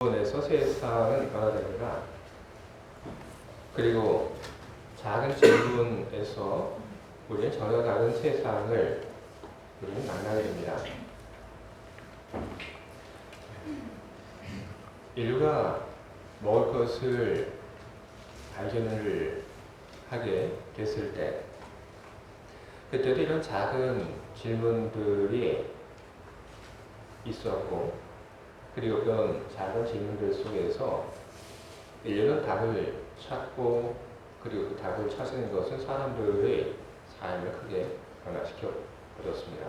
질문에서 세상은 변화됩니다. 그리고 작은 질문에서 우리는 전혀 다른 세상을 우리는 만나게 됩니다. 인류가 먹을 것을 발견을 하게 됐을 때 그때도 이런 작은 질문들이 있었고, 그리고 그런 작은 질문들 속에서 인류는 답을 찾고, 그리고 그 답을 찾은 것은 사람들의 삶을 크게 변화시켜 버렸습니다.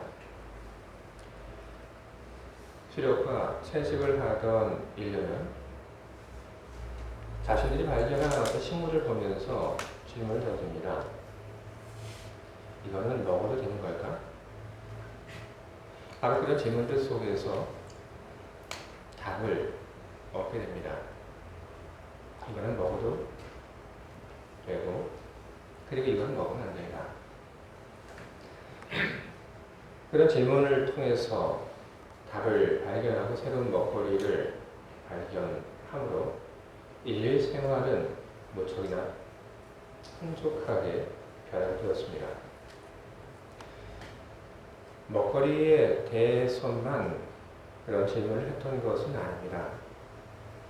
수렵과 채식을 하던 인류는 자신들이 발견한 어떤 식물을 보면서 질문을 던집니다. 이거는 먹어도 되는 걸까? 바로 그런 질문들 속에서 답을 얻게 됩니다. 이거는 먹어도 되고, 그리고 이건 먹으면 안 된다. 그런 질문을 통해서 답을 발견하고 새로운 먹거리를 발견함으로 인류의 생활은 무척이나 풍족하게 변화되었습니다. 먹거리에 대해서만 그런 질문을 했던 것은 아닙니다.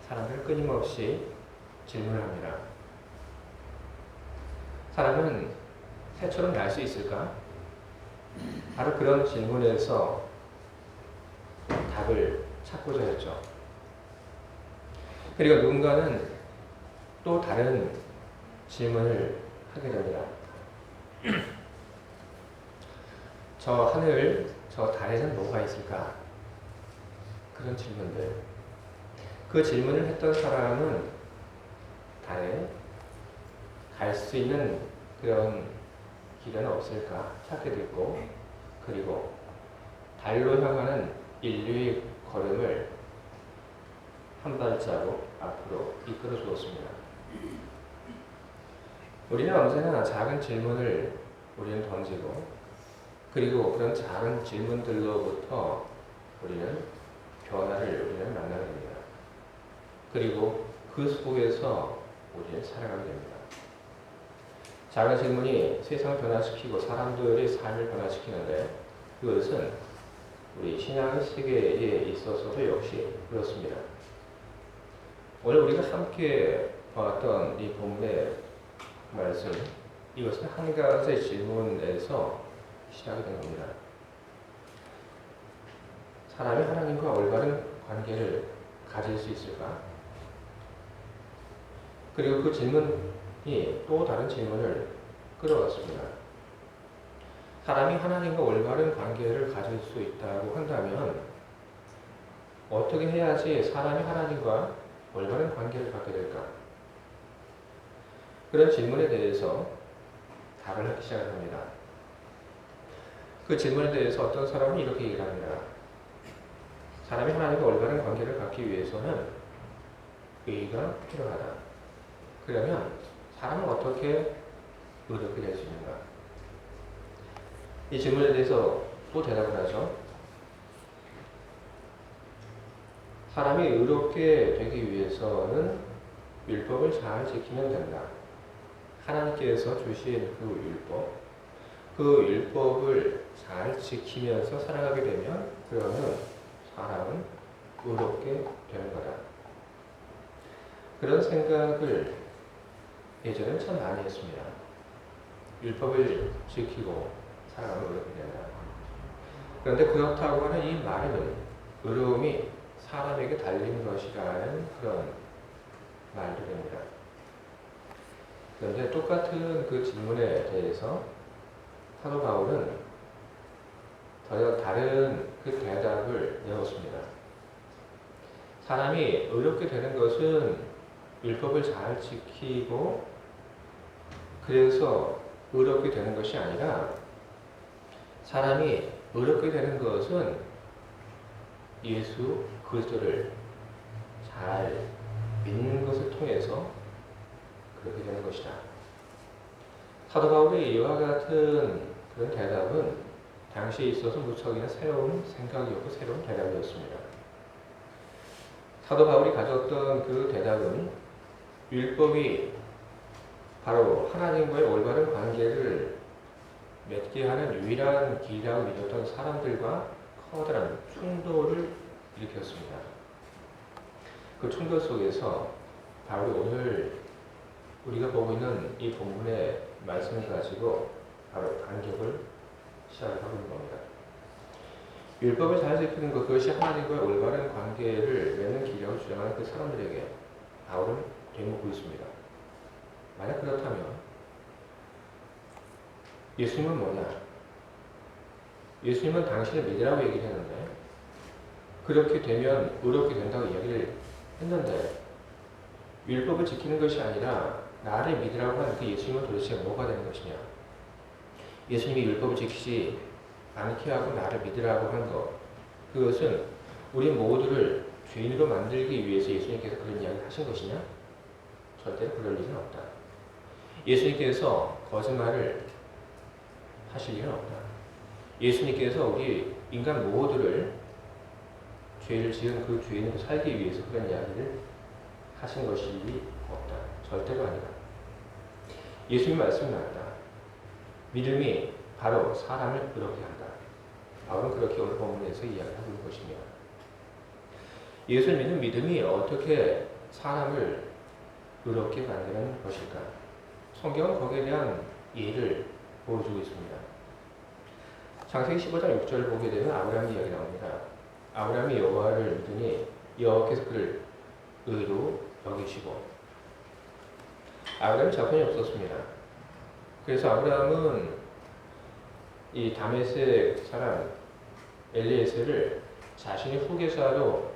사람들 끊임없이 질문을 합니다. 사람은 새처럼 날 수 있을까? 바로 그런 질문에서 답을 찾고자 했죠. 그리고 누군가는 또 다른 질문을 하게 됩니다. 저 하늘, 저 달에는 뭐가 있을까? 그런 질문들. 그 질문을 했던 사람은 달에 갈 수 있는 그런 길은 없을까 찾게 됐고, 그리고 달로 향하는 인류의 걸음을 한 발자국 앞으로 이끌어 주었습니다. 우리는 언제나 작은 질문을 우리는 던지고, 그리고 그런 작은 질문들로부터 우리는 변화를 우리는 만나게 됩니다. 그리고 그 속에서 우리는 살아가게 됩니다. 작은 질문이 세상을 변화시키고 사람들의 삶을 변화시키는데, 그것은 우리 신앙의 세계에 있어서도 역시 그렇습니다. 오늘 우리가 함께 봤던 이 본문의 말씀, 이것은 한 가지 질문에서 시작이 된 겁니다. 사람이 하나님과 올바른 관계를 가질 수 있을까? 그리고 그 질문이 또 다른 질문을 끌어왔습니다. 사람이 하나님과 올바른 관계를 가질 수 있다고 한다면 어떻게 해야지 사람이 하나님과 올바른 관계를 갖게 될까? 그런 질문에 대해서 답을 하기 시작합니다. 그 질문에 대해서 어떤 사람은 이렇게 얘기를 합니다. 사람이 하나님과 올바른 관계를 갖기 위해서는 의가 필요하다. 그러면 사람은 어떻게 의롭게 될 수 있는가? 이 질문에 대해서 또 대답을 하죠. 사람이 의롭게 되기 위해서는 율법을 잘 지키면 된다. 하나님께서 주신 그 율법을 잘 지키면서 살아가게 되면 그러면 사람은 의롭게 되는 거다. 그런 생각을 예전에는 참 많이 했습니다. 율법을 지키고 살아가면 의롭게 된다. 그런데 그렇다고 하는 이 말은 의로움이 사람에게 달린 것이라는 그런 말들입니다. 그런데 똑같은 그 질문에 대해서 사도 바울은 전혀 다른 그 대답을 내었습니다. 사람이 의롭게 되는 것은 율법을 잘 지키고 그래서 의롭게 되는 것이 아니라, 사람이 의롭게 되는 것은 예수 그리스도를 잘 믿는 것을 통해서 그렇게 되는 것이다. 사도 바울의 이와 같은 그런 대답은 당시에 있어서 무척이나 새로운 생각이었고 새로운 대답이었습니다. 사도 바울이 가졌던 그 대답은 율법이 바로 하나님과의 올바른 관계를 맺게 하는 유일한 길이라고 믿었던 사람들과 커다란 충돌을 일으켰습니다. 그 충돌 속에서 바울이 오늘 우리가 보고 있는 이 본문의 말씀을 가지고 바로 반격을 시작하고 있는 겁니다. 율법을 잘 지키는 것, 그것이 하나님과의 올바른 관계를 맺는 길이라고 주장하는 그 사람들에게 바울은 되묻고 있습니다. 만약 그렇다면 예수님은 뭐냐? 예수님은 당신을 믿으라고 얘기를 했는데 그렇게 되면 의롭게 된다고 이야기를 했는데 율법을 지키는 것이 아니라 나를 믿으라고 하는 그 예수님은 도대체 뭐가 되는 것이냐? 예수님이 율법을 지키지 않게 하고 나를 믿으라고 한 것, 그것은 우리 모두를 죄인으로 만들기 위해서 예수님께서 그런 이야기를 하신 것이냐? 절대로 그럴 일은 없다. 예수님께서 거짓말을 하실 일은 없다. 예수님께서 우리 인간 모두를 죄를 지은 그 죄인으로 살기 위해서 그런 이야기를 하신 것이 없다. 절대로 아니다. 예수님 말씀이 맞다. 믿음이 바로 사람을 의롭게 한다. 바울은 그렇게 오늘 본문에서 이야기하고 있는 것입니다. 예수를 믿는 믿음이 어떻게 사람을 의롭게 만드는 것일까? 성경은 거기에 대한 예를 보여주고 있습니다. 창세기 15장 6절을 보게 되면 아브라함 이야기 나옵니다. 아브라함이 여호와를 믿으니 여호와께서 그를 의로 여기시고, 아브라함이 자손이 없었습니다. 그래서 아브라함은 이 다메섹 사람 엘리에셀을 자신의 후계자로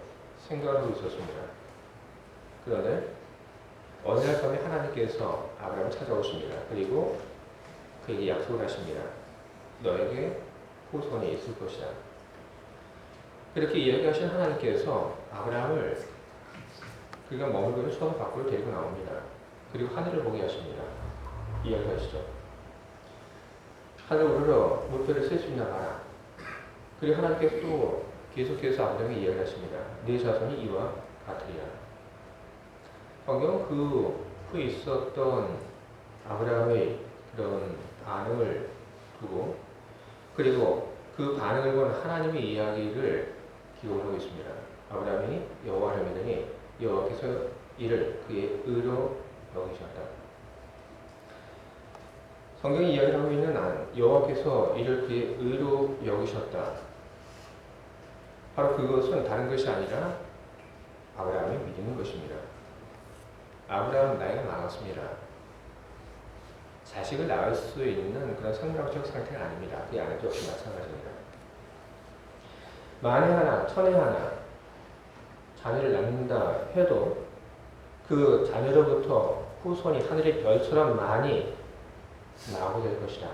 생각하고 있었습니다. 그런데 어느 날 밤에 하나님께서 아브라함을 찾아오십니다. 그리고 그에게 약속을 하십니다. 너에게 후손이 있을 것이다. 그렇게 이야기하신 하나님께서 아브라함을 그가 머물던 처음 밖으로 데리고 나옵니다. 그리고 하늘을 보게 하십니다. 이야기하시죠. 하늘 오르러 물결을 셀 수 있나 봐라. 그리고 하나님께서 또 계속해서 아브라함에게 이야기하십니다. 네 자손이 이와 같으리라. 성경은 그 후에 있었던 아브라함의 그런 반응을 두고, 그리고 그 반응을 본 하나님의 이야기를 기록하고 있습니다. 아브라함이 여호와를 믿으니 여호와께서 이를 그의 의로 여기셨다. 성경이 이야기하고 있는 여호와께서 이를 그의 의로 여기셨다. 바로 그것은 다른 것이 아니라 아브라함이 믿는 것입니다. 아브라함은 나이가 많았습니다. 자식을 낳을 수 있는 그런 성경적 상태가 아닙니다. 그 아내도 역시 마찬가지입니다. 만에 하나, 천에 하나 자녀를 낳는다 해도 그 자녀로부터 후손이 하늘의 별처럼 많이 나오게 될 것이다.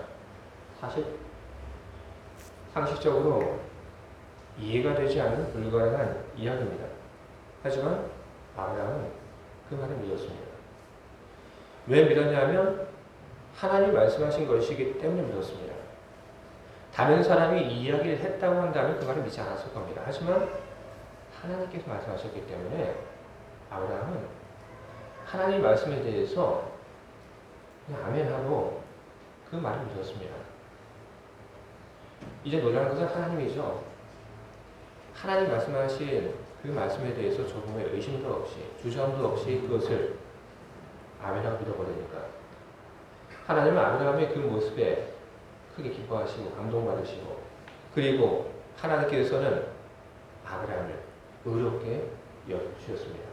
사실 상식적으로 이해가 되지 않는 불가능한 이야기입니다. 하지만 아브라함은 그 말을 믿었습니다. 왜 믿었냐면 하나님이 말씀하신 것이기 때문에 믿었습니다. 다른 사람이 이 이야기를 했다고 한다면 그 말을 믿지 않았을 겁니다. 하지만 하나님께서 말씀하셨기 때문에 아브라함은 하나님 말씀에 대해서 그냥 아멘하고 그 말을 믿었습니다. 이제 놀라는 것은 하나님이죠. 하나님 말씀하신 그 말씀에 대해서 조금의 의심도 없이, 주저함도 없이 그것을 아멘하고 믿어버리니까 하나님은 아브라함의 그 모습에 크게 기뻐하시고 감동받으시고, 그리고 하나님께서는 아브라함을 의롭게 여겨주셨습니다.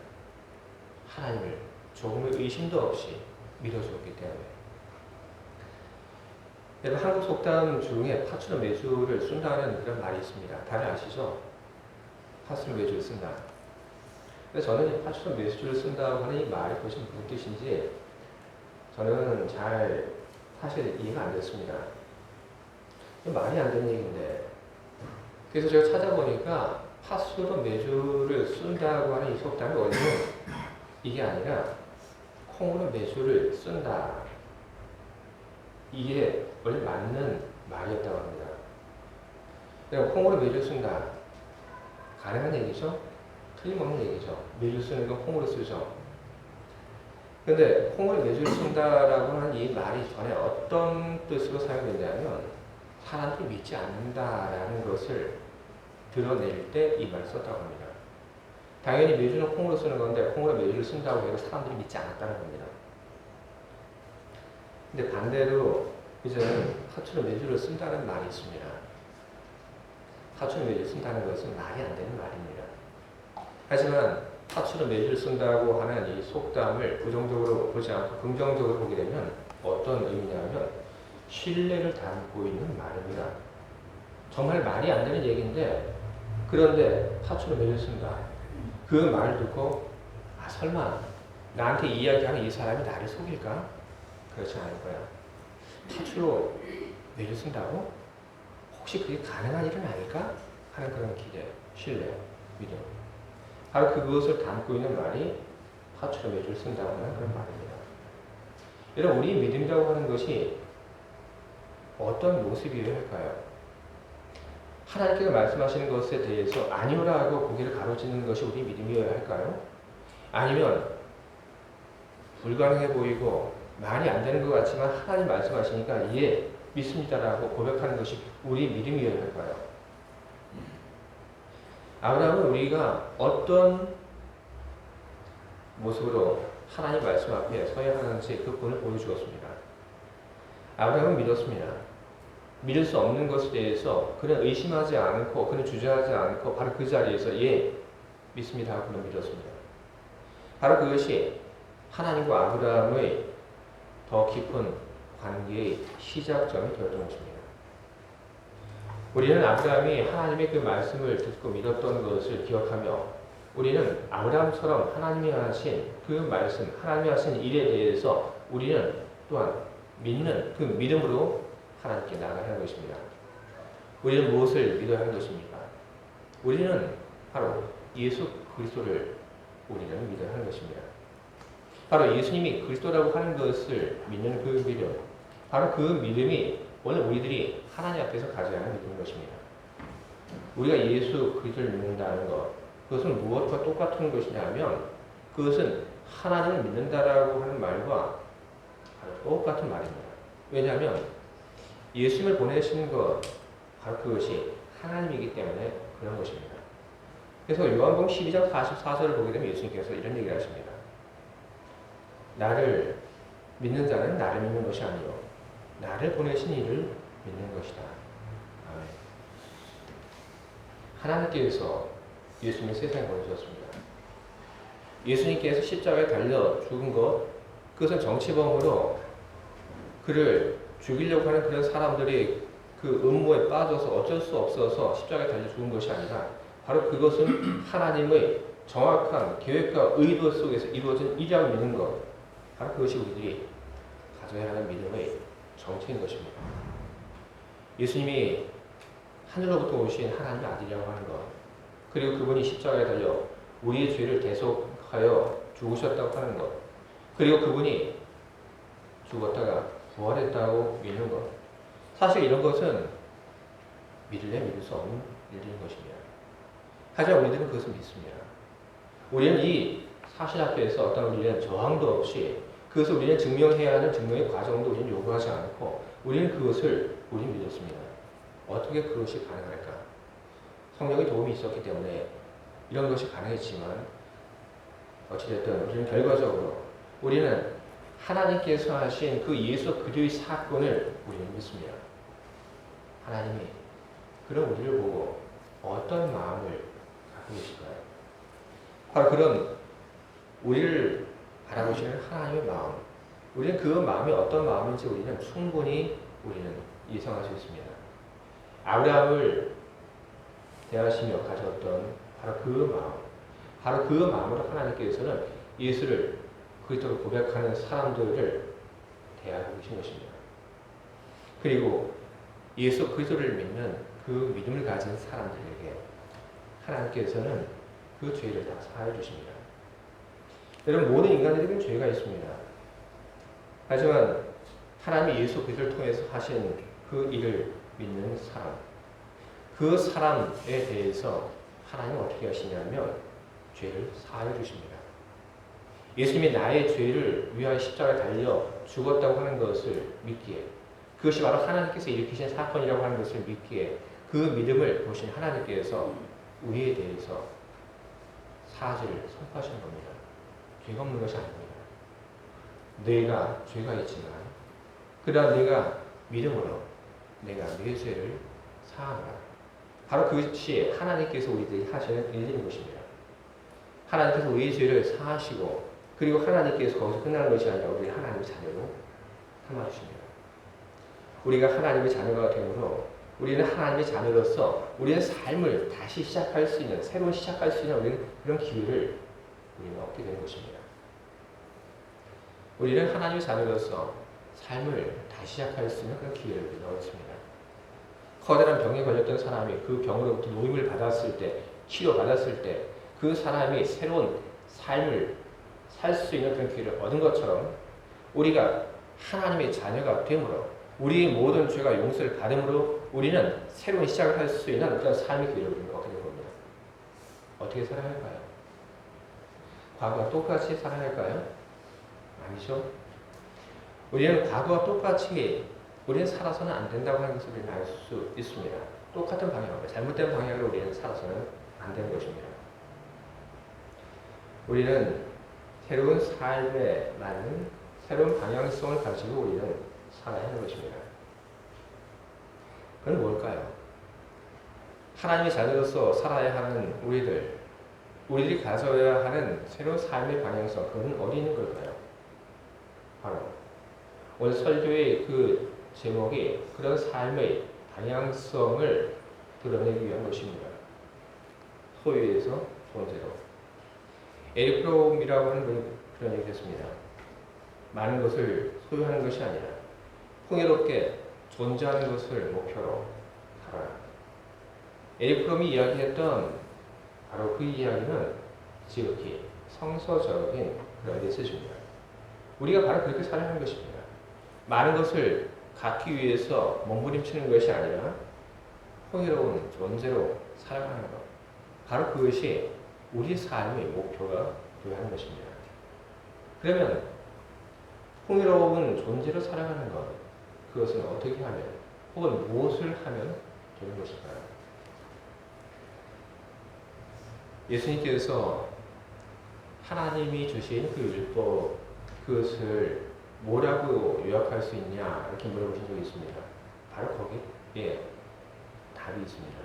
하나님을 조금의 의심도 없이 믿어주었기 때문에. 여러분, 한국 속담 중에 팥으로 메주를 쓴다는 그런 말이 있습니다. 다들 아시죠? 팥으로 메주를 쓴다. 근데 저는 팥으로 메주를 쓴다고 하는 이 말이 도대체 무슨 뜻인지 저는 잘 사실 이해가 안 됐습니다. 말이 안 되는 얘기인데. 그래서 제가 찾아보니까 팥으로 메주를 쓴다고 하는 이 속담의 원리는 이게 아니라 콩으로 메주를 쓴다. 이게 원래 맞는 말이었다고 합니다. 그럼 콩으로 메주를 쓴다. 가능한 얘기죠? 틀림없는 얘기죠. 매주 쓰는 건 콩으로 쓰죠. 근데 콩을 매주 쓴다라고 하는 이 말이 전에 어떤 뜻으로 사용되냐면 사람들이 믿지 않는다라는 것을 드러낼 때 이 말을 썼다고 합니다. 당연히 매주는 콩으로 쓰는 건데 콩으로 매주를 쓴다고 해서 사람들이 믿지 않았다는 겁니다. 근데 반대로 이제는 화초로 매주를 쓴다는 말이 있습니다. 화초로 매주를 쓴다는 것은 말이 안 되는 말입니다. 하지만 화초로 매주를 쓴다고 하는 이 속담을 부정적으로 보지 않고 긍정적으로 보게 되면 어떤 의미냐면 신뢰를 담고 있는 말입니다. 정말 말이 안 되는 얘기인데 그런데 화초로 매주를 쓴다. 그 말을 듣고 아 설마 나한테 이야기하는 이 사람이 나를 속일까? 그렇지 않을 거야. 화초로 매주를 쓴다고? 혹시 그게 가능한 일은 아닐까? 하는 그런 기대, 신뢰, 믿음. 바로 그것을 담고 있는 말이 화초로 매주를 쓴다고 하는 그런 말입니다. 여러분, 우리 믿음이라고 하는 것이 어떤 모습이어야 할까요? 하나님께서 말씀하시는 것에 대해서 아니오라고 고개를 가로지는 것이 우리 믿음이어야 할까요? 아니면 불가능해 보이고 말이 안 되는 것 같지만 하나님 말씀하시니까 예, 믿습니다라고 고백하는 것이 우리 믿음이어야 할까요? 아브라함은 우리가 어떤 모습으로 하나님 말씀 앞에 서야 하는지 그 본을 보여주었습니다. 아브라함은 믿었습니다. 믿을 수 없는 것에 대해서 그는 의심하지 않고 그는 주저하지 않고 바로 그 자리에서 예, 믿습니다 하고 그는 믿었습니다. 바로 그것이 하나님과 아브라함의 더 깊은 관계의 시작점이 되었던 것입니다. 우리는 아브라함이 하나님의 그 말씀을 듣고 믿었던 것을 기억하며 우리는 아브라함처럼 하나님이 하신 그 말씀, 하나님이 하신 일에 대해서 우리는 또한 믿는 그 믿음으로 하나님께 나아가야 하는 것입니다. 우리는 무엇을 믿어야 하는 것입니까? 우리는 바로 예수 그리스도를 우리는 믿어야 하는 것입니다. 바로 예수님이 그리스도라고 하는 것을 믿는 그 믿음, 바로 그 믿음이 오늘 우리들이 하나님 앞에서 가져야 하는 믿음인 것입니다. 우리가 예수 그리스도를 믿는다는 것, 그것은 무엇과 똑같은 것이냐면 그것은 하나님을 믿는다라고 하는 말과 똑같은 말입니다. 왜냐하면 예수님을 보내시는 것, 바로 그것이 하나님이기 때문에 그런 것입니다. 그래서 요한복음 12장 44절을 보게 되면 예수님께서 이런 얘기를 하십니다. 나를 믿는 자는 나를 믿는 것이 아니요 나를 보내신 이를 믿는 것이다. 아멘. 하나님께서 예수님을 세상에 보내셨습니다. 예수님께서 십자가에 달려 죽은 것, 그것은 정치범으로 그를 죽이려고 하는 그런 사람들이 그 음모에 빠져서 어쩔 수 없어서 십자가에 달려 죽은 것이 아니라 바로 그것은 하나님의 정확한 계획과 의도 속에서 이루어진 일이라고 믿는 것, 바로 그것이 우리들이 가져야 하는 믿음의 정체인 것입니다. 예수님이 하늘로부터 오신 하나님의 아들이라고 하는 것, 그리고 그분이 십자가에 달려 우리의 죄를 대속하여 죽으셨다고 하는 것, 그리고 그분이 죽었다가 부활했다고 믿는 것, 사실 이런 것은 믿을래 믿을 수 없는 일인 것입니다. 하지만 우리들은 그것을 믿습니다. 우리는 이 사실 앞에서 어떤 우리는 저항도 없이 그것을 우리는 증명해야 하는 증명의 과정도 우리는 요구하지 않고 우리는 그것을 우리는 믿었습니다. 어떻게 그것이 가능할까? 성령의 도움이 있었기 때문에 이런 것이 가능했지만 어찌됐든 우리는 결과적으로 우리는 하나님께서 하신 그 예수 그리스도의 사건을 우리는 믿습니다. 하나님이 그런 우리를 보고 어떤 마음을 갖고 계실까요? 바로 그런 우리를 바라보시는 하나님의 마음, 우리는 그 마음이 어떤 마음인지 우리는 충분히 우리는 예상할 수 있습니다. 아브라함을 대하시며 가졌던 바로 그 마음, 바로 그 마음으로 하나님께서는 예수를 그리스도로 고백하는 사람들을 대하고 계신 것입니다. 그리고 예수 그리스도를 믿는 그 믿음을 가진 사람들에게 하나님께서는 그 죄를 다 사하여 주십니다. 여러분, 모든 인간들에게는 죄가 있습니다. 하지만 하나님이 예수 그리스도를 통해서 하신 그 일을 믿는 사람, 그 사람에 대해서 하나님은 어떻게 하시냐면 죄를 사하여 주십니다. 예수님이 나의 죄를 위하여 십자가에 달려 죽었다고 하는 것을 믿기에, 그것이 바로 하나님께서 일으키신 사건이라고 하는 것을 믿기에, 그 믿음을 보신 하나님께서 우리에 대해서 사죄를 선포하시는 겁니다. 죄가 없는 것이 아닙니다. 내가 죄가 있지만 그러나 내가 믿음으로 내가 내 죄를 사하노라. 바로 그것이 하나님께서 우리들이 하시는 일인 것입니다. 하나님께서 우리의 죄를 사하시고, 그리고 하나님께서 거기서 끝나는 것이 아니라 우리 하나님의 자녀로 삼아주십니다. 우리가 하나님의 자녀가 되므로 우리는 하나님의 자녀로서 우리는 삶을 다시 시작할 수 있는, 새로운 시작할 수 있는 우리는 그런 기회를 우리는 얻게 되는 것입니다. 우리는 하나님의 자녀로서 삶을 다시 시작할 수 있는 그런 기회를 얻습니다. 커다란 병에 걸렸던 사람이 그 병으로부터 노임을 받았을 때, 치료받았을 때 그 사람이 새로운 삶을 살 수 있는 그런 기회를 얻은 것처럼, 우리가 하나님의 자녀가 되므로 우리의 모든 죄가 용서를 받음으로 우리는 새로운 시작을 할 수 있는 그런 삶의 기회를 우리는 얻게 된 겁니다. 어떻게 살아야 할까요? 과거와 똑같이 살아야 할까요? 아니죠. 우리는 과거와 똑같이 우리는 살아서는 안 된다고 하는 것을 우리는 알 수 있습니다. 똑같은 방향으로, 잘못된 방향으로 우리는 살아서는 안 되는 것입니다. 우리는 새로운 삶에 맞는 새로운 방향성을 가지고 우리는 살아야 하는 것입니다. 그건 뭘까요? 하나님의 자녀로서 살아야 하는 우리들이 가져야 하는 새로운 삶의 방향성, 그건 어디 있는 걸까요? 바로 오늘 설교의 그 제목이 그런 삶의 방향성을 드러내기 위한 것입니다. 소유에서 존재로. 에릭 프롬이라고 하는 분이 그런 얘기를 했습니다. 많은 것을 소유하는 것이 아니라 풍요롭게 존재하는 것을 목표로 살아라. 에릭 프롬이 이야기했던 바로 그 이야기는 지극히 성서적인 그런 메시지입니다. 우리가 바로 그렇게 살아야 하는 것입니다. 많은 것을 갖기 위해서 몸부림치는 것이 아니라 풍요로운 존재로 살아가는 것. 바로 그것이 우리 삶의 목표가 되어야 하는 것입니다. 그러면 풍요로운 존재로 살아가는 것, 그것은 어떻게 하면, 혹은 무엇을 하면 되는 것일까요? 예수님께서 하나님이 주신 그 율법, 그것을 뭐라고 요약할 수 있냐 이렇게 물어보신 적이 있습니다. 바로 거기에 답이 있습니다.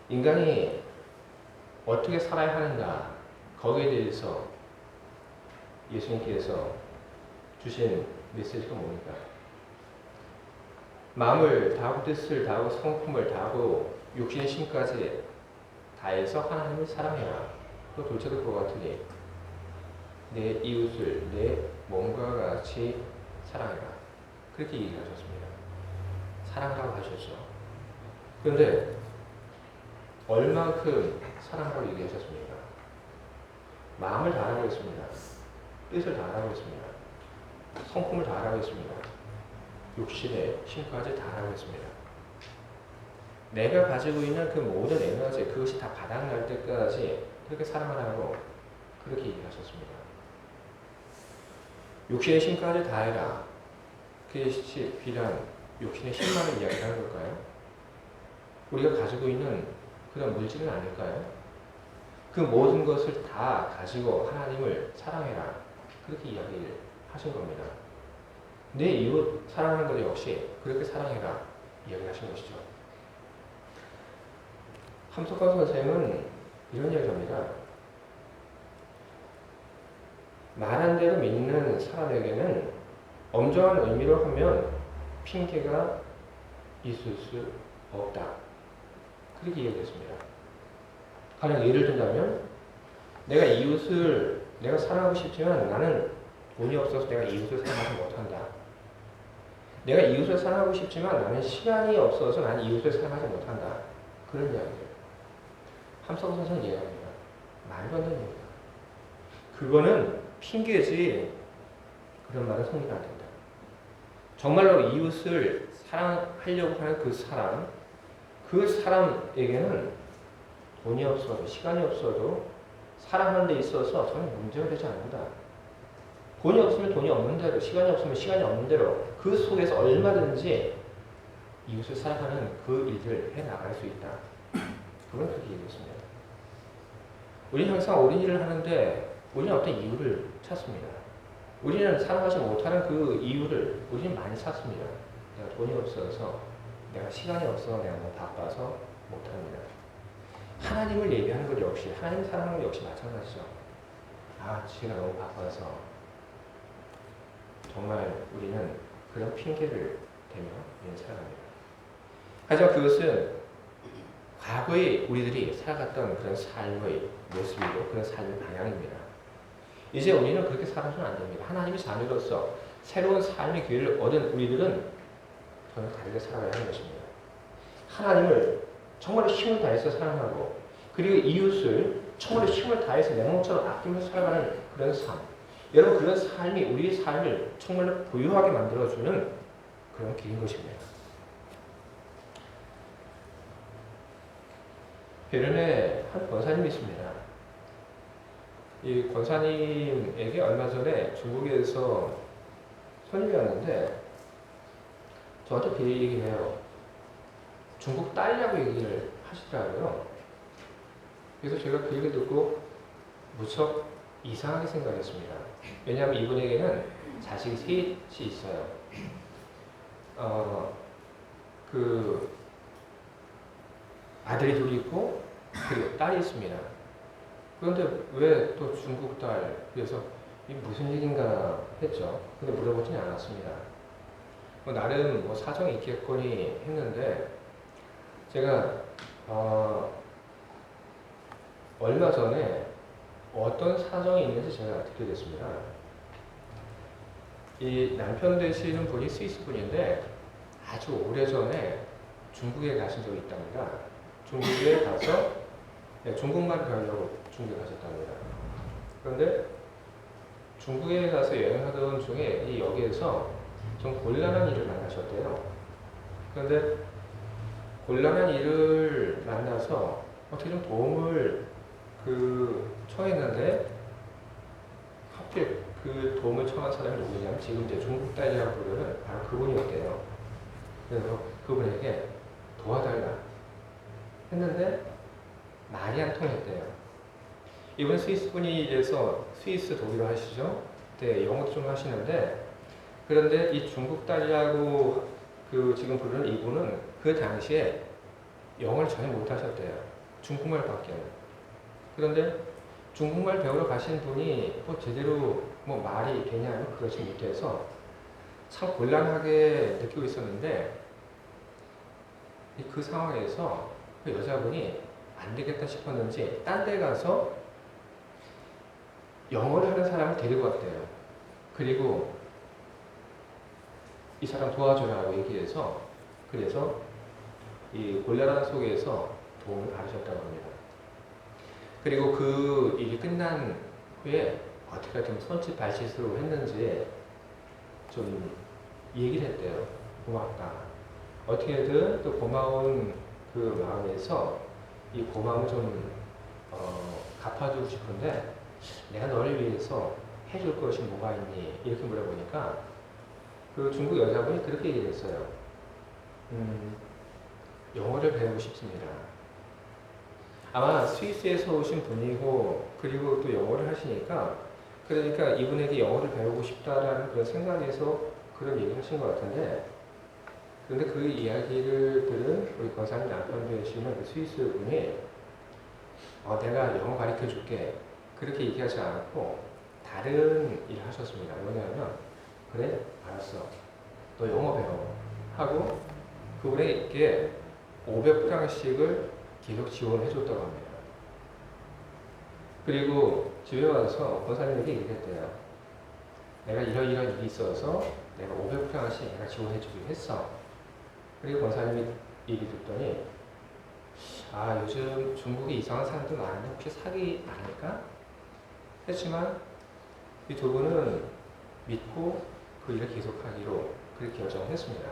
인간이 어떻게 살아야 하는가, 거기에 대해서 예수님께서 주신 메시지가 뭡니까? 마음을 다하고 뜻을 다하고 성품을 다하고 육신의 힘까지 다해서 하나님을 사랑해라. 또 둘째도 그와 같으니 내 이웃을 내 몸과 같이 사랑해라. 그렇게 얘기하셨습니다. 사랑하라고 하셨죠. 그런데 얼마큼 사랑하라고 얘기하셨습니까? 마음을 다하라고 했습니다. 뜻을 다하라고 했습니다. 성품을 다하라고 했습니다. 육신의 힘까지 다하라고 했습니다. 내가 가지고 있는 그 모든 에너지, 그것이 다 바닥날 때까지 그렇게 사랑하라고 그렇게 얘기하셨습니다. 육신의 힘까지 다해라. 그것이 비단 육신의 힘만을 이야기하는 걸까요? 우리가 가지고 있는 그런 물질은 아닐까요? 그 모든 것을 다 가지고 하나님을 사랑해라. 그렇게 이야기를 하신 겁니다. 내 이웃 사랑하는 것 역시 그렇게 사랑해라. 이야기하신 것이죠. 함석화 선생은 이런 이야기를 합니다. 말한 대로 믿는 사람에게는 엄정한 의미로 하면 핑계가 있을 수 없다. 그렇게 이야기했습니다. 가령 예를 든다면 내가 이웃을 내가 사랑하고 싶지만 나는 돈이 없어서 내가 이웃을 사랑하지 못한다. 내가 이웃을 사랑하고 싶지만 나는 시간이 없어서 나는 이웃을 사랑하지 못한다. 그런 이야기예요. 함석화 선생은 이야기합니다. 말도 안 되는 얘기다. 그거는 핑계지 그런 말은 성립이 안 된다. 정말로 이웃을 사랑하려고 하는 그 사람에게는 돈이 없어도 시간이 없어도 사랑하는 데 있어서 전혀 문제가 되지 않는다. 돈이 없으면 돈이 없는 대로, 시간이 없으면 시간이 없는 대로 그 속에서 얼마든지 이웃을 사랑하는 그 일들을 해나갈 수 있다. 그건 그렇게 얘기했습니다. 우리는 항상 옳은 일을 하는데 우리는 어떤 이유를 찾습니다. 우리는 사랑하지 못하는 그 이유를 우리는 많이 찾습니다. 내가 돈이 없어서, 내가 시간이 없어서, 내가 너무 바빠서 못합니다. 하나님을 예배하는 것 역시, 하나님 사랑하는 것 역시 마찬가지죠. 아, 제가 너무 바빠서. 정말 우리는 그런 핑계를 대며 우리는 살아갑니다. 하지만 그것은 과거에 우리들이 살아갔던 그런 삶의 모습이고 그런 삶의 방향입니다. 이제 우리는 그렇게 살아서는 안 됩니다. 하나님의 자녀로서 새로운 삶의 기회를 얻은 우리들은 전혀 다르게 살아가야 하는 것입니다. 하나님을 정말로 힘을 다해서 사랑하고 그리고 이웃을 정말로 힘을 다해서 내 몸처럼 아끼면서 살아가는 그런 삶. 여러분 그런 삶이 우리의 삶을 정말로 부유하게 만들어주는 그런 길인 것입니다. 베른에 한 권사님이 있습니다. 이 권사님에게 얼마 전에 중국에서 손님이 왔는데 저한테 그 얘기를 해요. 중국 딸이라고 얘기를 하시더라고요. 그래서 제가 그 얘기를 듣고 무척 이상하게 생각했습니다. 왜냐하면 이분에게는 자식이 셋이 있어요. 그 아들이 둘이 있고 그리고 딸이 있습니다. 그런데 왜 또 중국 딸? 그래서 이게 무슨 얘기인가 했죠. 근데 물어보지는 않았습니다. 나름 사정이 있겠거니 했는데 제가 얼마 전에 어떤 사정이 있는지 제가 듣게 됐습니다. 이 남편 되시는 분이 스위스 분인데 아주 오래전에 중국에 가신 적이 있답니다. 중국에 가서 중국말 배우려고 중국에 가셨답니다. 그런데 중국에 가서 여행하던 중에 이 역에서 좀 곤란한 일을 만나셨대요. 그런데 곤란한 일을 만나서 어떻게 좀 도움을 청했는데 하필 그 도움을 청한 사람이 누구냐면 지금 이제 중국 딸이라고 부르는 바로 그분이었대요. 그래서 그분에게 도와달라 했는데 말이 안 통했대요. 이분 스위스 분이라서 스위스 독일어 하시죠? 네, 영어도 좀 하시는데 그런데 이 중국 딸이라고 지금 부르는 이분은 그 당시에 영어를 전혀 못 하셨대요. 중국말밖에는. 그런데 중국말 배우러 가신 분이 제대로 말이 되냐면 그러지 못해서 참 곤란하게 느끼고 있었는데 그 상황에서 그 여자분이 안 되겠다 싶었는지 딴 데 가서 영어를 하는 사람을 데리고 왔대요. 그리고 이 사람 도와줘라고 얘기해서 그래서 이 곤란한 속에서 도움을 받으셨다고 합니다. 그리고 그 일이 끝난 후에 어떻게 좀 손짓발짓으로 했는지 좀 얘기를 했대요. 고맙다. 어떻게든 또 고마운 그 마음에서 이 고마움을 좀 갚아주고 싶은데 내가 너를 위해서 해줄 것이 뭐가 있니? 이렇게 물어보니까 그 중국 여자분이 그렇게 얘기를 했어요. 영어를 배우고 싶습니다. 아마 스위스에서 오신 분이고 그리고 또 영어를 하시니까 그러니까 이분에게 영어를 배우고 싶다라는 그런 생각에서 그런 얘기를 하신 것 같은데 그런데 그 이야기를 들은 우리 권사님 남편 되시는 그 스위스 분이 내가 영어 가르쳐 줄게 그렇게 얘기하지 않고 다른 일을 하셨습니다. 뭐냐면 그래 알았어 너 영어 배워 하고 그분에게 500프랑씩을 계속 지원해 줬다고 합니다. 그리고 집에 와서 권사님에게 얘기했대요. 내가 이런 일이 있어서 내가 500프랑씩 내가 지원해 주기로 했어. 그리고 권사님이 얘기 듣더니 요즘 중국에 이상한 사람들 많은데 혹시 사기 아닐까? 했지만 이 두 분은 믿고 그 일을 계속하기로 그렇게 결정을 했습니다.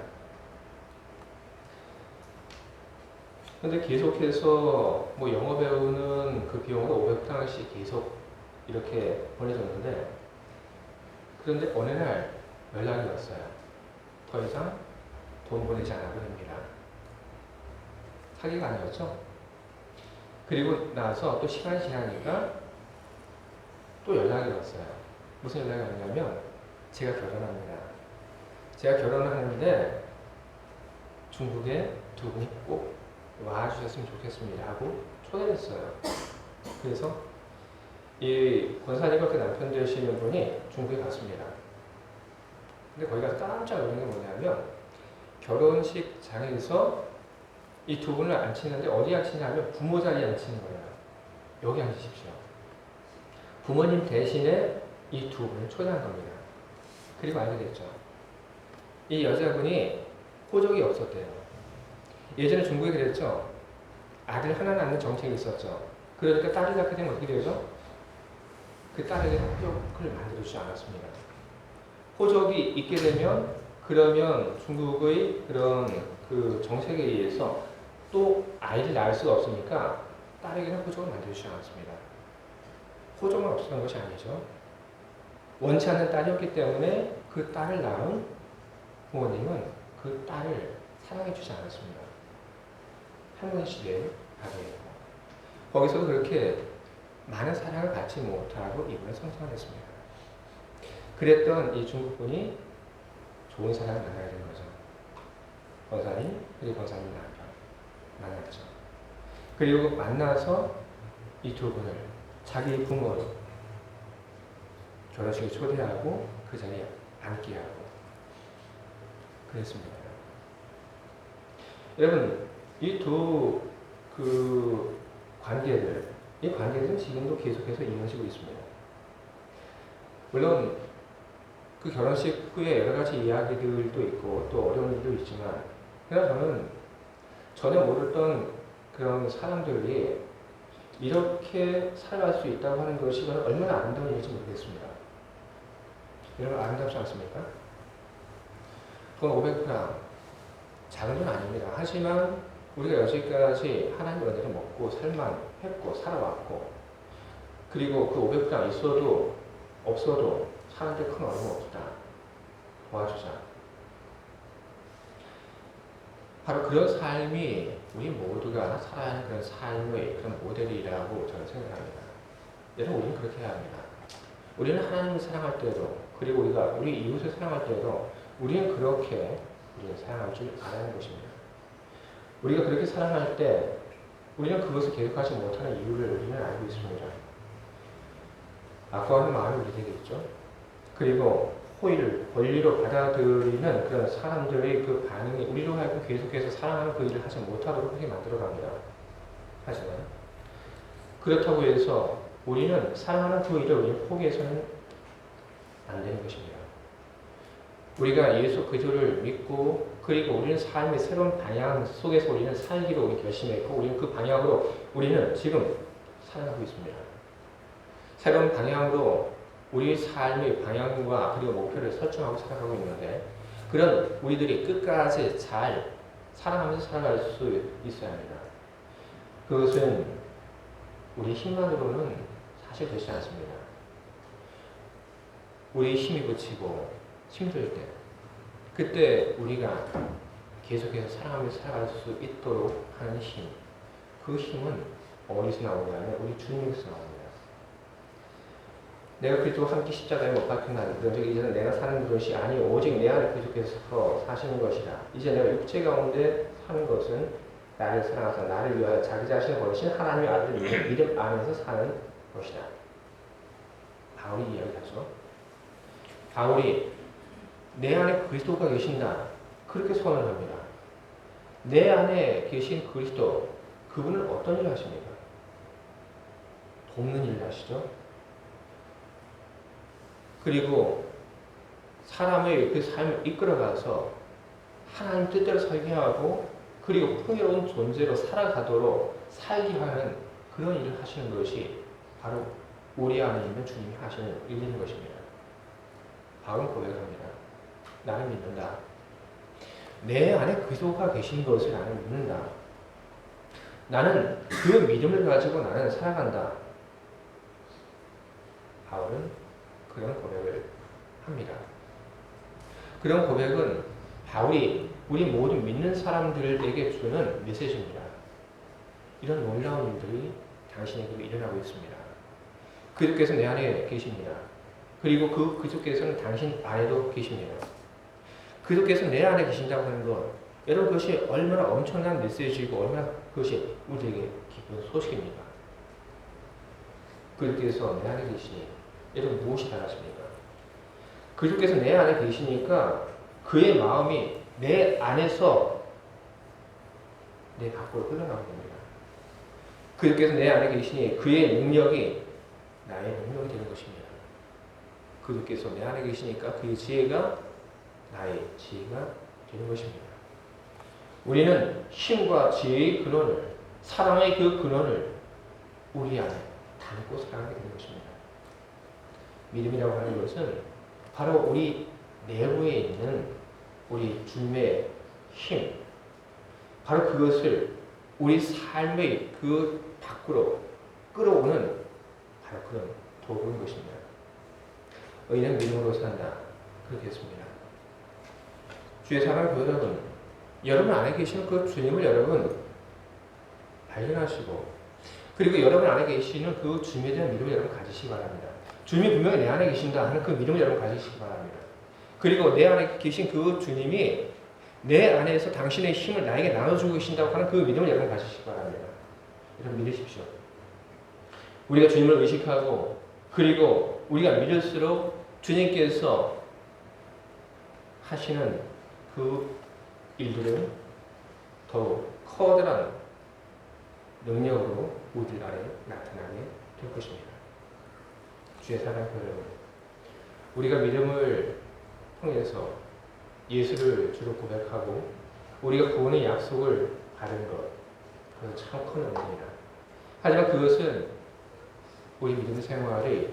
근데 계속해서 뭐 영어 배우는 그 비용으로 500프랑씩 계속 이렇게 보내줬는데, 그런데 어느 날 연락이 왔어요. 더 이상 돈 보내지 않아도 됩니다. 사기가 아니었죠? 그리고 나서 또 시간이 지나니까 또 연락이 왔어요. 무슨 연락이 왔냐면, 제가 결혼합니다. 제가 결혼을 하는데 중국에 두 분이 꼭 와주셨으면 좋겠습니다 하고 초대를 했어요. 그래서 이 권사님과 그 남편 되시는 분이 중국에 갔습니다. 근데 거기 가서 깜짝 놀란 게 뭐냐면, 결혼식 장에서 이 두 분을 앉히는데 어디 앉히냐면 부모 자리에 앉히는 거예요. 여기 앉으십시오. 부모님 대신에 이 두 분을 초대한 겁니다. 그리고 알게 됐죠. 이 여자분이 호적이 없었대요. 예전에 중국에 그랬죠. 아들 하나 낳는 정책이 있었죠. 그러니까 딸이 낳게 되면 어떻게 되죠? 그 딸에게 호적을 만들어주지 않았습니다. 호적이 있게 되면 그러면 중국의 그런 그 정책에 의해서 또 아이를 낳을 수가 없으니까 딸에게는 호적을 만들어주지 않았습니다. 호적만 없었던 것이 아니죠. 원치 않는 딸이었기 때문에 그 딸을 낳은 부모님은 그 딸을 사랑해주지 않았습니다. 할머니 집에 가게 했고, 거기서도 그렇게 많은 사랑을 받지 못하고 이분을 성장했습니다. 그랬던 이 중국분이 좋은 사람을 만나야 되는 거죠. 권사님, 그리고 권사님 남편 만났죠. 그리고 만나서 이 두 분을 자기 부모로 결혼식에 초대하고 그 자리에 앉게 하고 그랬습니다. 여러분, 이 두 그 관계들, 이 관계들은 지금도 계속해서 이어지고 있습니다. 물론 그 결혼식 후에 여러 가지 이야기들도 있고 또 어려운 일도 있지만, 그러나 저는 전혀 모르던 그런 사람들이 이렇게 살아갈 수 있다고 하는 것이 얼마나 아름다운 일인지 모르겠습니다. 여러분, 아름답지 않습니까? 돈 500프랑 작은 돈 아닙니다. 하지만 우리가 여지까지 하나님의 은혜를 먹고 살만 했고 살아왔고, 그리고 그 500프랑 있어도 없어도 사는데 큰 어려움 없다. 도와주자. 바로 그런 삶이 우리 모두가 살아야 하는 그런 삶의 그런 모델이라고 저는 생각합니다. 여러분, 우리는 그렇게 해야 합니다. 우리는 하나님을 사랑할 때도, 그리고 우리가 우리 이웃을 사랑할 때도 우리는 그렇게 우리는 사랑할 줄 알아야 하는 것입니다. 우리가 그렇게 사랑할 때 우리는 그것을 계속하지 못하는 이유를 우리는 알고 있습니다. 아까워하는 마음이 우리에게 있죠. 그리고 호의를 권리로 받아들이는 그런 사람들의 그 반응이 우리로 하여금 계속해서 사랑하는 그 일을 하지 못하도록 그렇게 만들어갑니다. 하지만 그렇다고 해서 우리는 사랑하는 그 일을 우리는 포기해서는 안 되는 것입니다. 우리가 예수 그리스도를 믿고, 그리고 우리는 삶의 새로운 방향 속에서 우리는 살기로 우리 결심했고, 우리는 그 방향으로 우리는 지금 살아가고 있습니다. 새로운 방향으로 우리 삶의 방향과 그리고 목표를 설정하고 살아가고 있는데, 그런 우리들이 끝까지 잘 사랑하면서 살아갈 수 있어야 합니다. 그것은 우리 힘만으로는 사실 되지 않습니다. 우리 힘이 붙이고 힘들 때, 그때 우리가 계속해서 사랑하면서 살아갈 수 있도록 하는 힘, 그 힘은 어디서 나오냐면 우리 주님에서 나옵니다. 내가 그리스도와 함께 십자가에 못 박힌 그런즉 이제는 내가 사는 것이 아니 오직 내 안에 그리스도께서 사시는 것이라. 이제 내가 육체 가운데 사는 것은 나를 사랑하사 나를 위하여 자기 자신을 버리신 하나님의 아들을 믿음 안에서 사는 것이다. 바울이 이야기하죠. 바울이 내 안에 그리스도가 계신다, 그렇게 선언합니다. 내 안에 계신 그리스도, 그분은 어떤 일을 하십니까? 돕는 일을 하시죠. 그리고 사람의 그 삶을 이끌어가서 하나님 뜻대로 살게 하고, 그리고 풍요로운 존재로 살아가도록 살게 하는 그런 일을 하시는 것이 바로 우리 안에 있는 주님이 하시는 일인 것입니다. 바울은 고백합니다. 나를 믿는다. 내 안에 그리스도가 계신 것을 나는 믿는다. 나는 그 믿음을 가지고 나는 살아간다. 바울은 그런 고백을 합니다. 그런 고백은 바울이 우리 모든 믿는 사람들에게 주는 메시지입니다. 이런 놀라운 일들이 당신에게 일어나고 있습니다. 그리스도께서 내 안에 계십니다. 그리고 그 그리스도께서는 당신 안에도 계십니다. 그리스도께서 내 안에 계신다고 하는 것, 여러분 그것이 얼마나 엄청난 메시지이고 얼마나 그것이 우리에게 기쁜 소식입니까? 그리스도께서 내 안에 계시니 여러분 무엇이 달라집니까? 그리스도께서 내 안에 계시니까 그의 마음이 내 안에서 내 밖으로 흘러나오게 됩니다. 그리스도께서 내 안에 계시니 그의 능력이 나의 능력이 되는 것입니다. 그리스도께서 내 안에 계시니까 그의 지혜가 나의 지혜가 되는 것입니다. 우리는 힘과 지혜의 근원을, 사랑의 그 근원을 우리 안에 담고 살아가게 되는 것입니다. 믿음이라고 하는 것은 바로 우리 내부에 있는 우리 주님의 힘, 바로 그것을 우리 삶의 그 밖으로 끌어오는 바로 그런 도구인 것입니다. 의인은 믿음으로 산다. 그렇게 했습니다. 주의 사랑하는 여러분, 여러분 안에 계시는 그 주님을 여러분 발견하시고, 그리고 여러분 안에 계시는 그 주님에 대한 믿음을 여러분 가지시기 바랍니다. 주님이 분명히 내 안에 계신다 하는 그 믿음을 여러분 가지시기 바랍니다. 그리고 내 안에 계신 그 주님이 내 안에서 당신의 힘을 나에게 나눠주고 계신다고 하는 그 믿음을 여러분 가지시기 바랍니다. 여러분 믿으십시오. 우리가 주님을 의식하고, 그리고 우리가 믿을수록 주님께서 하시는 그 일들은 더욱 커다란 능력으로 우리들 안에 나타나게 될 것입니다. 주의 사랑하는 여러분, 우리가 믿음을 통해서 예수를 주로 고백하고 우리가 구원의 약속을 받은 것, 그것은 참 큰 은혜입니다. 하지만 그것은 우리 믿음 생활의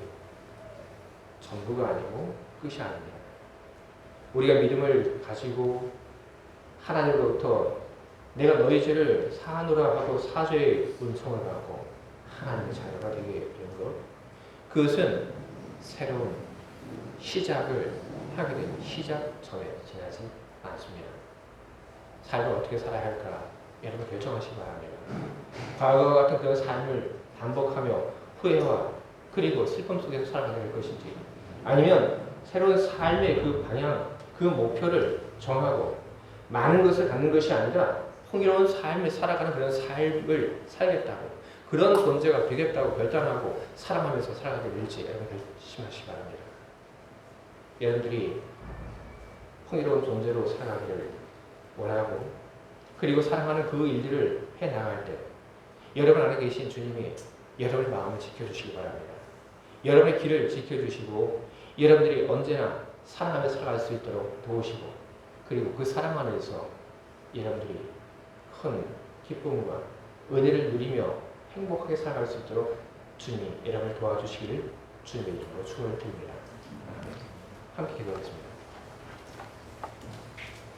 전부가 아니고 끝이 아닙니다. 우리가 믿음을 가지고 하나님으로부터 내가 너희 죄를 사하노라 하고 사죄의 은총을 받고 하나님의 자녀가 되게 된 것, 그것은 새로운 시작을 하게 된 시작 전에 지나지 않습니다. 삶을 어떻게 살아야 할까 여러분 결정하시기 바랍니다. 과거와 같은 그런 삶을 반복하며 후회와 그리고 슬픔 속에서 살아가야 할 것인지, 아니면 새로운 삶의 그 방향, 그 목표를 정하고 많은 것을 갖는 것이 아니라 풍요로운 삶을 살아가는 그런 삶을 살겠다고, 그런 존재가 되겠다고 결단하고 사랑하면서 살아가게 될지 여러분 결심하시기 바랍니다. 여러분들이 풍요로운 존재로 살아가기를 원하고, 그리고 사랑하는 그 일들을 해나갈 때 여러분 안에 계신 주님이 여러분의 마음을 지켜주시기 바랍니다. 여러분의 길을 지켜주시고 여러분들이 언제나 사랑하며 살아갈 수 있도록 도우시고, 그리고 그 사랑 안에서 여러분들이 큰 기쁨과 은혜를 누리며 행복하게 살아갈 수 있도록 주님이 여러분을 도와주시기를 주님의 이름으로 축원을 드립니다. 함께 기도하겠습니다.